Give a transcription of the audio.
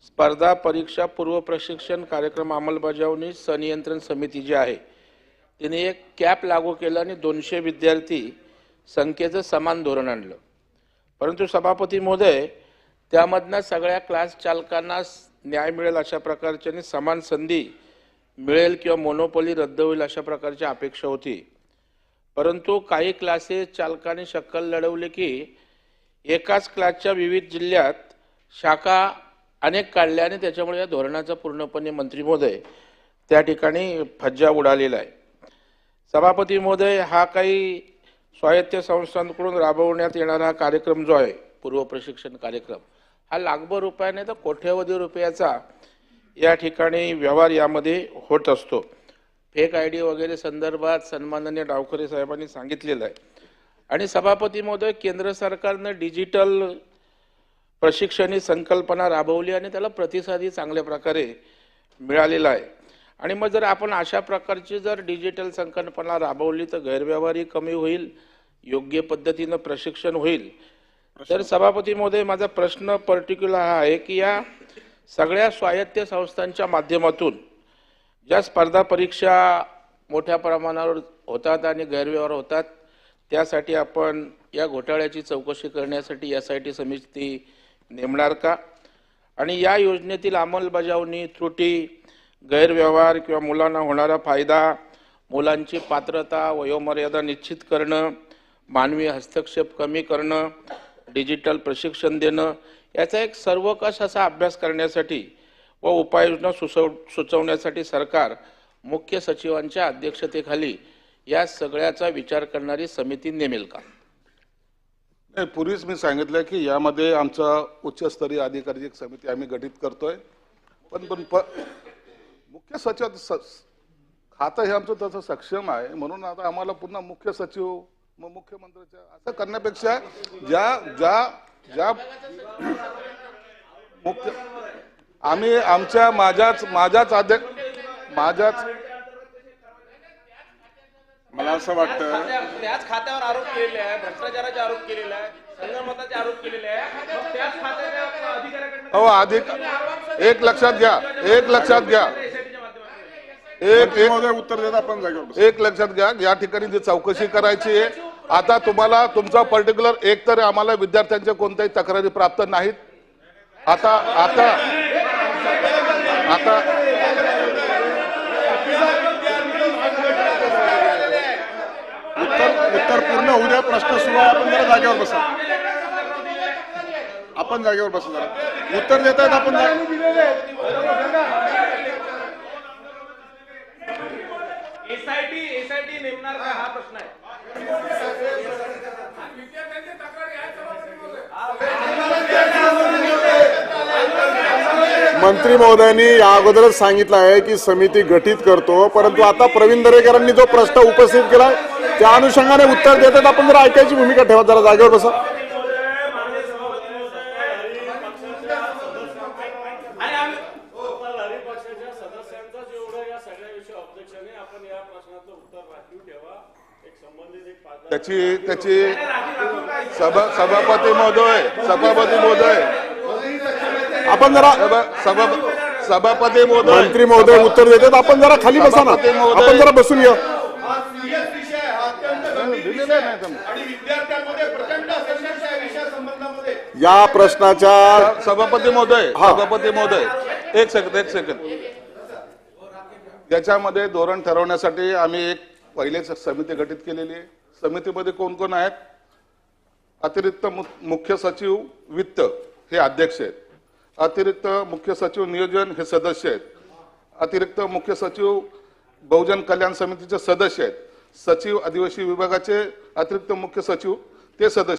स्पर्धा परीक्षा पूर्व प्रशिक्षण कार्यक्रम अंमलबजावणी संनियंत्रण समिती जी आहे तिने एक कॅप लागू केला आणि 200 विद्यार्थी संख्येचं समान धोरण आणलं। परंतु सभापती महोदय, त्यामधनं सगळ्या क्लास चालकांना न्याय मिळेल अशा प्रकारची आणि समान संधी मिळेल किंवा मोनोपोली रद्द होईल अशा प्रकारची अपेक्षा होती। परंतु काही क्लासेस चालकांनी शक्कल लढवली की एकाच क्लासच्या विविध जिल्ह्यात शाखा अनेक काढल्या आणि त्याच्यामुळे या धोरणाचा पूर्णपणे मंत्री महोदय त्या ठिकाणी फज्जा उडालेला आहे। सभापती महोदय, हा काही स्वायत्त संस्थांकडून राबवण्यात येणारा हा कार्यक्रम जो आहे पूर्व प्रशिक्षण कार्यक्रम, हा लाखभर रुपये नाही तर कोट्यवधी रुपयाचा या ठिकाणी व्यवहार यामध्ये होत असतो। फेक आयडी वगैरे संदर्भात सन्माननीय डावखरे साहेबांनी सांगितलेलं आहे। आणि सभापती महोदय, केंद्र सरकारने डिजिटल प्रशिक्षण ही संकल्पना राबवली आणि त्याला प्रतिसादही चांगल्या प्रकारे मिळालेला आहे। आणि मग जर आपण अशा प्रकारची जर डिजिटल संकल्पना राबवली तर गैरव्यवहारही कमी होईल, योग्य पद्धतीने प्रशिक्षण होईल। तर सभापती महोदय, माझा प्रश्न पर्टिक्युलर हा आहे की या सगळ्या स्वायत्त संस्थांच्या माध्यमातून ज्या स्पर्धा परीक्षा मोठ्या प्रमाणावर होतात आणि गैरव्यवहार होतात, त्यासाठी आपण या घोटाळ्याची चौकशी करण्यासाठी SIT समिती नेमणार का? आणि या योजनेतील अंमलबजावणी, त्रुटी, गैरव्यवहार किंवा मुलांना होणारा फायदा, मुलांची पात्रता, वयोमर्यादा निश्चित करणं, मानवी हस्तक्षेप कमी करणं, डिजिटल प्रशिक्षण देणं, याचा एक सर्वकष असा अभ्यास करण्यासाठी व उपाययोजना सुचवण्यासाठी सरकार मुख्य सचिवांच्या अध्यक्षतेखाली या सगळ्याचा विचार करणारी समिती नेमेल का? नाही, पूर्वीच मी सांगितलं की यामध्ये आमचा उच्चस्तरीय अधिकारी एक समिती आम्ही गठीत करतोय। पण मुख्य सचिव खातं हे आमचं तसं सक्षम आहे, म्हणून आता आम्हाला पुन्हा मुख्य सचिव मग मुख्यमंत्र्याच्या असं करण्यापेक्षा ज्या मुख्य आम्ही आमच्या माझ्याच मला असं वाटतं त्याच खात्यावर आरोप केलेले आहे, भ्रष्टाचाराचे आरोप केलेले आहे, संगनमताचे आरोप केलेले आहे। त्याच खात्याच्या अधिकाऱ्याकडे एक लक्षात घ्या उत्तर देत आपण जागेवर एक लक्षात घ्या, या ठिकाणी जी चौकशी करायची आहे आता तुम्हाला तुमचा पर्टिक्युलर एक तर आम्हाला विद्यार्थ्यांच्या कोणत्याही तक्रारी प्राप्त नाहीत। आता उत्तर पूर्ण होऊ द्या, प्रश्न सुरू आहे, आपण जरा जागेवर बसा, आपण जागेवर बसा, जरा उत्तर देत आहेत आपण। SIT नेमणार का हा प्रश्न आहे। मंत्री महोदयांनी या अगोदरच सांगितलं आहे की समिती गठीत करतो, परंतु आता प्रवीण दरेकरांनी जो प्रश्न उपस्थित केला त्या अनुषंगाने उत्तर देतात, आपण जरा ऐकायची भूमिका ठेवा, जरा जागेवर बसा। त्याची सभापती महोदय आपण जरा सभापती महोदय मंत्री महोदय उत्तर देतात, आपण जरा खाली बसा ना, आपण जरा बसून या। या प्रश्नाच्या सभापती महोदय एक सेकंद याच्यामध्ये धोरण ठरवण्यासाठी आम्ही एक पहिलेच समिती गठीत केलेली आहे। समितीमध्ये कोण कोण आहेत? अतिरिक्त मुख्य सचिव वित्त हे अध्यक्ष आहेत, अतिरिक्त मुख्य सचिव नियोजन हे सदस्य आहेत, अतिरिक्त मुख्य सचिव बहुजन कल्याण समितीचे सदस्य आहेत, सचिव आदिवासी विभागाचे अतिरिक्त मुख्य सचिव ते सदस्य